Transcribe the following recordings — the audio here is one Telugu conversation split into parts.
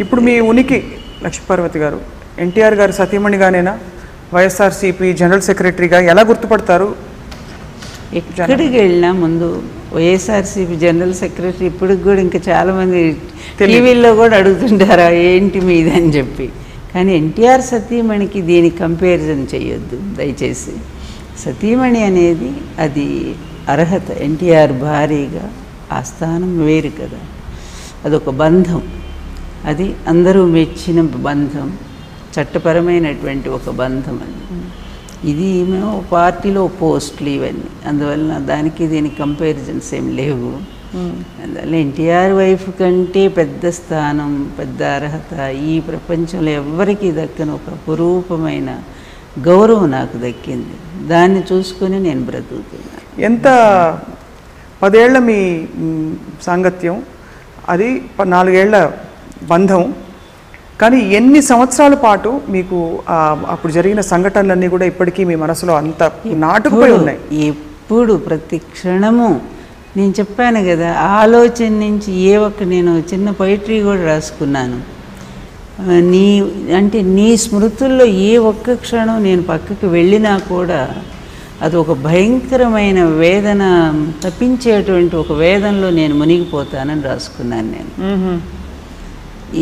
ఇప్పుడు మీ ఉనికి లక్ష్మీపార్వతి గారు ఎన్టీఆర్ గారు సతీమణిగానేనా, వైఎస్ఆర్సీపీ జనరల్ సెక్రటరీగా ఎలా గుర్తుపడతారు? ఎక్కడికి వెళ్ళినా ముందు వైఎస్ఆర్సీపీ జనరల్ సెక్రటరీ ఇప్పటికి కూడా ఇంకా చాలామంది టీవీల్లో కూడా అడుగుతుంటారా ఏంటి మీది అని చెప్పి. కానీ ఎన్టీఆర్ సతీమణికి దీనికి కంపారిజన్ చేయొద్దు దయచేసి. సతీమణి అనేది అది అర్హత. ఎన్టీఆర్ భారీగా ఆ స్థానం వేరు కదా, అదొక బంధం, అది అందరూ మెచ్చిన బంధం, చట్టపరమైనటువంటి ఒక బంధం. అది ఇది మేము పార్టీలో పోస్టులు ఇవన్నీ, అందువలన దానికి దీనికి కంపారిజన్స్ ఏం లేవు. అందువల్ల ఎన్టీఆర్ వైఫ్ కంటే పెద్ద స్థానం, పెద్ద అర్హత ఈ ప్రపంచంలో ఎవ్వరికీ దక్కని ఒక అపురూపమైన గౌరవం నాకు దక్కింది. దాన్ని చూసుకొని నేను బ్రతుకుతున్నాను. ఎంత 10 ఏళ్ల మీ సాంగత్యం, అది 4 ఏళ్ల బంధం, కానీ ఎన్ని సంవత్సరాల పాటు మీకు అప్పుడు జరిగిన సంఘటనలన్నీ కూడా ఇప్పటికీ మీ మనసులో అంత నాటుకుపోయి ఉన్నాయి? ఎప్పుడు ప్రతి క్షణము నేను చెప్పాను కదా, ఆలోచన నుంచి నేను చిన్న పొయిటరీ కూడా రాసుకున్నాను. నీ స్మృతుల్లో ఏ ఒక్క క్షణం నేను పక్కకి వెళ్ళినా కూడా అది ఒక భయంకరమైన వేదన, తప్పించేటువంటి ఒక వేదనలో నేను మునిగిపోతానని రాసుకున్నాను నేను.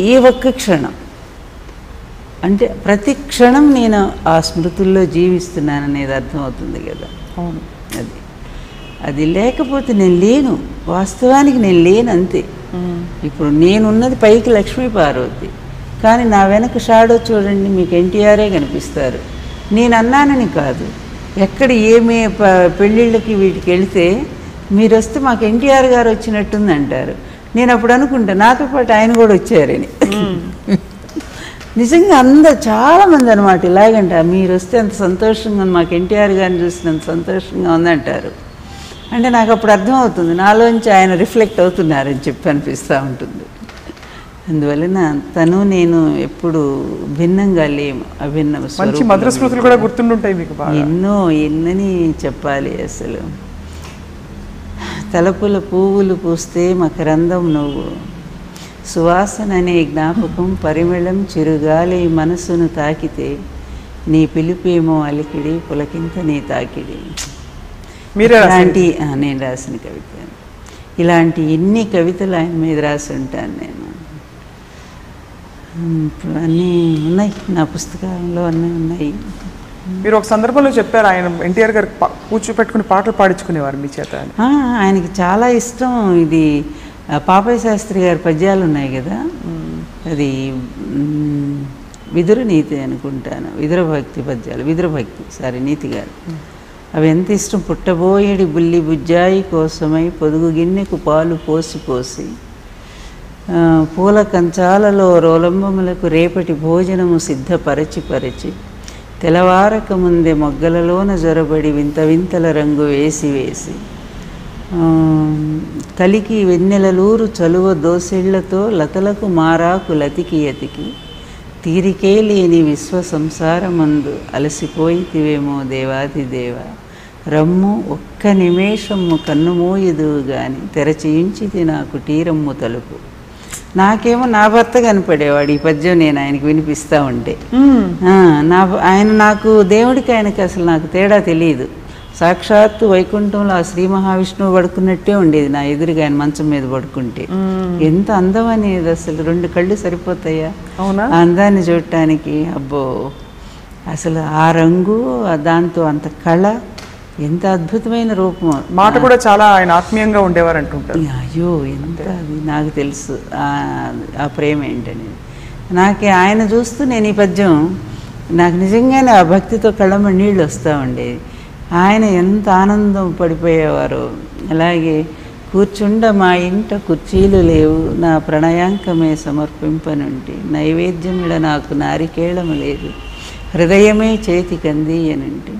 ఏ ఒక్క క్షణం అంటే ప్రతి క్షణం నేను ఆ స్మృతుల్లో జీవిస్తున్నాననేది అర్థమవుతుంది కదా. అవును, అది లేకపోతే నేను లేను, వాస్తవానికి నేను లేను అంతే. ఇప్పుడు నేనున్నది పైకి లక్ష్మీపార్వతి, కానీ నా వెనక షాడో చూడండి, మీకు ఎన్టీఆరే కనిపిస్తారు. నేను అన్నానని కాదు, ఎక్కడ ఏమే పెళ్ళిళ్ళకి వీటికి వెళితే మీరు వస్తే మాకు ఎన్టీఆర్ గారు వచ్చినట్టుంది అంటారు. నేను అప్పుడు అనుకుంటా నాతో పాటు ఆయన కూడా వచ్చారని. నిజంగా చాలామంది అనమాట ఇలాగంట, మీరు వస్తే అంత సంతోషంగా ఉంది, మాకు ఎన్టీఆర్ గారిని చూసినంత సంతోషంగా ఉందంటారు. అంటే నాకు అప్పుడు అర్థమవుతుంది నాలోంచి ఆయన రిఫ్లెక్ట్ అవుతున్నారని చెప్పి అనిపిస్తూ ఉంటుంది. అందువలన నేను ఎప్పుడు భిన్నంగా లేము, అభిన్న మంచి మధుర స్మృతులు కూడా గుర్తుండుంటాయి మీకు. ఎన్నని చెప్పాలి అసలు. తలపుల పువ్వులు పూస్తే మకరందం నువ్వు, సువాసన అనే జ్ఞాపకం పరిమళం చిరుగాలి మనసును తాకితే, నీ పిలుపేమో అలికిడి పులకింత నీ తాకిడి. ఇలాంటి నేను రాసిన కవిత, ఇలాంటి ఎన్ని కవితలు ఆయన మీద రాసి ఉంటాను నేను. అన్నీ ఉన్నాయి నా పుస్తకాల్లో, అన్నీ ఉన్నాయి. మీరు ఒక సందర్భంలో చెప్పారు ఆయన ఎన్టీఆర్ గారు కూర్చోపెట్టుకుని పాటలు పాడించుకునేవారు మీ చేత. ఆయనకి చాలా ఇష్టం ఇది. పాపయ్య శాస్త్రి గారి పద్యాలు ఉన్నాయి కదా, అది విదుర నీతి అనుకుంటాను, విదురభక్తి పద్యాలు, నీతి గారు. అవి ఎంత ఇష్టం. పుట్టబోయేడి బుల్లి బుజ్జాయి కోసమై పొదుగు గిన్నెకు పాలు పోసి పోసి, పూల కంచాలలో రోలంబములకు రేపటి భోజనము సిద్ధపరచి తెల్లవారక ముందే మొగ్గలలోన జొరబడి వింత వింతల రంగు వేసి వేసి, కలికి వెన్నెలలూరు చలువ దోసెళ్లతో లతలకు మారాకు లతికి ఎతికి, తీరికే లేని విశ్వ సంసారమందు అలసిపోయితివేమో దేవాదిదేవ, రమ్ము ఒక్క నిమేషము కన్నుమూయదు గాని తెరచియించిది నాకు టీరమ్ము తలుపు. నాకేమో నా భర్త కనపడేవాడు ఈ పద్యం నేను ఆయనకి వినిపిస్తూ ఉంటే. ఆయన నాకు దేవుడికి ఆయనకి అసలు నాకు తేడా తెలియదు. సాక్షాత్తు వైకుంఠంలో ఆ శ్రీ మహావిష్ణువు పడుకున్నట్టే ఉండేది నా ఎదురుగా ఆయన మంచం మీద పడుకుంటే. ఎంత అందం అనేది, అసలు 2 కళ్ళు సరిపోతాయా ఆ అందాన్ని చూడటానికి? అబ్బో, అసలు ఆ రంగు, దాంతో అంత కళ, ఎంత అద్భుతమైన రూపం. మాట కూడా చాలా ఆయన ఆత్మీయంగా ఉండేవారు అంటుంటారు. అయ్యో ఎంత, అది నాకు తెలుసు ఆ ప్రేమ ఏంటని. నాకే ఆయన చూస్తూ నేను ఈ పద్యం, నాకు నిజంగానే ఆ భక్తితో కళ్ళమ్మ నీళ్ళు వస్తూ ఉండేది. ఆయన ఎంత ఆనందం పడిపోయేవారో. అలాగే కూర్చుండ మా ఇంట కుర్చీలు లేవు, నా ప్రణయాంకమే సమర్పింపనుంటి, నైవేద్యమిడ నాకు నారికేళము లేదు, హృదయమే చేతికంది అనంటి,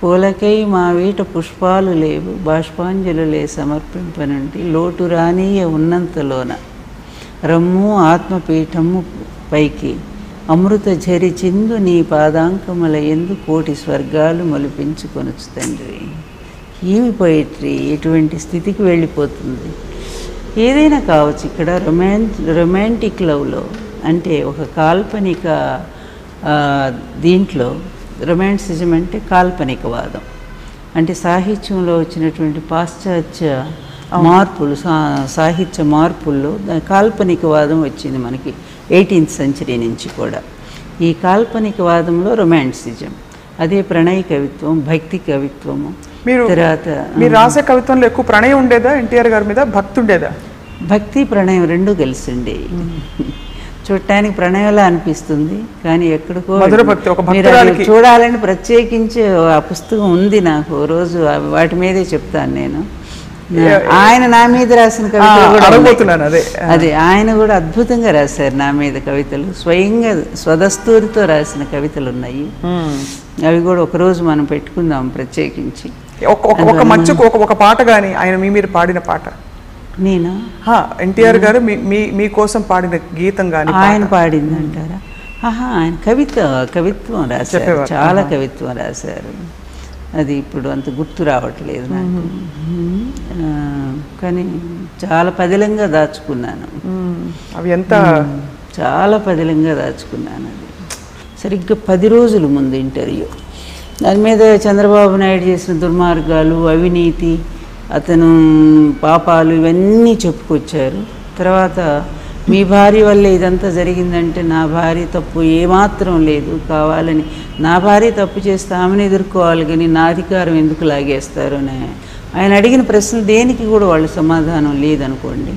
పూలకై మా వీట పుష్పాలు లేవు, బాష్పాంజలులే సమర్పింపనుంటి, లోటు రానీయ ఉన్నంతలోన రమ్ము ఆత్మపీఠము పైకి, అమృత ఝరి చిందు నీ పాదాంకముల ఎందు కోటి స్వర్గాలు మొలిపించుకొనొచ్చు తండ్రి. ఏమి పోయిట్రీ, ఎటువంటి స్థితికి వెళ్ళిపోతుంది. ఏదైనా కావచ్చు. ఇక్కడ రొమాంటిక్ లవ్లో అంటే ఒక కాల్పనిక దీంట్లో రొమాంటిసిజం అంటే కాల్పనికవాదం. అంటే సాహిత్యంలో వచ్చినటువంటి పాశ్చాత్య మార్పులు, సాహిత్య మార్పుల్లో కాల్పనికవాదం వచ్చింది మనకి 18th century నుంచి కూడా. ఈ కాల్పనికవాదంలో రొమాంటిసిజం, అదే ప్రణయ కవిత్వం, భక్తి కవిత్వము. తర్వాత మీరు రాసే కవిత్వంలో ఎక్కువ ప్రణయం ఉండేదా ఎన్టీఆర్ గారి మీద, భక్తి ఉండేదా? భక్తి ప్రణయం రెండు కలిసి ఉండేవి. చూడటానికి ప్రణయంలా అనిపిస్తుంది, కానీ ఎక్కడికో చూడాలని ప్రత్యేకించి ఆ పుస్తకం ఉంది నాకు. రోజు వాటి మీదే చెప్తాను నేను. ఆయన నా మీద రాసిన కవితలు కూడా అదే, ఆయన కూడా అద్భుతంగా రాశారు నా మీద కవితలు. స్వయంగా స్వదస్తూరితో రాసిన కవితలు ఉన్నాయి. అవి కూడా ఒకరోజు మనం పెట్టుకుందాం ప్రత్యేకించి. ఒక పాట కానీ ఆయన మీ మీద పాడిన పాట. నేను ఎన్టీఆర్ గారు మీకోసం పాడిన గీతం కానీ ఆయన పాడింది అంటారా? ఆయన కవిత్వం రాశారు, చాలా కవిత్వం రాశారు. అది ఇప్పుడు అంత గుర్తు రావట్లేదు నాకు, కానీ చాలా పదిలంగా దాచుకున్నాను. అవి ఎంత చాలా పదిలంగా దాచుకున్నాను. అది సరిగ్గా 10 రోజుల ముందు ఇంటర్వ్యూ. దాని మీద చంద్రబాబు నాయుడు చేసిన దుర్మార్గాలు, అవినీతి, అతను పాపాలు ఇవన్నీ చెప్పుకొచ్చారు. తర్వాత మీ భార్య వల్ల ఇదంతా జరిగిందంటే నా భార్య తప్పు ఏమాత్రం లేదు, కావాలని నా భార్య తప్పు చేస్తే ఆమెను ఎదుర్కోవాలి కానీ నా అధికారం ఎందుకు లాగేస్తారు అని ఆయన అడిగిన ప్రశ్న దేనికి కూడా వాళ్ళు సమాధానం లేదనుకోండి.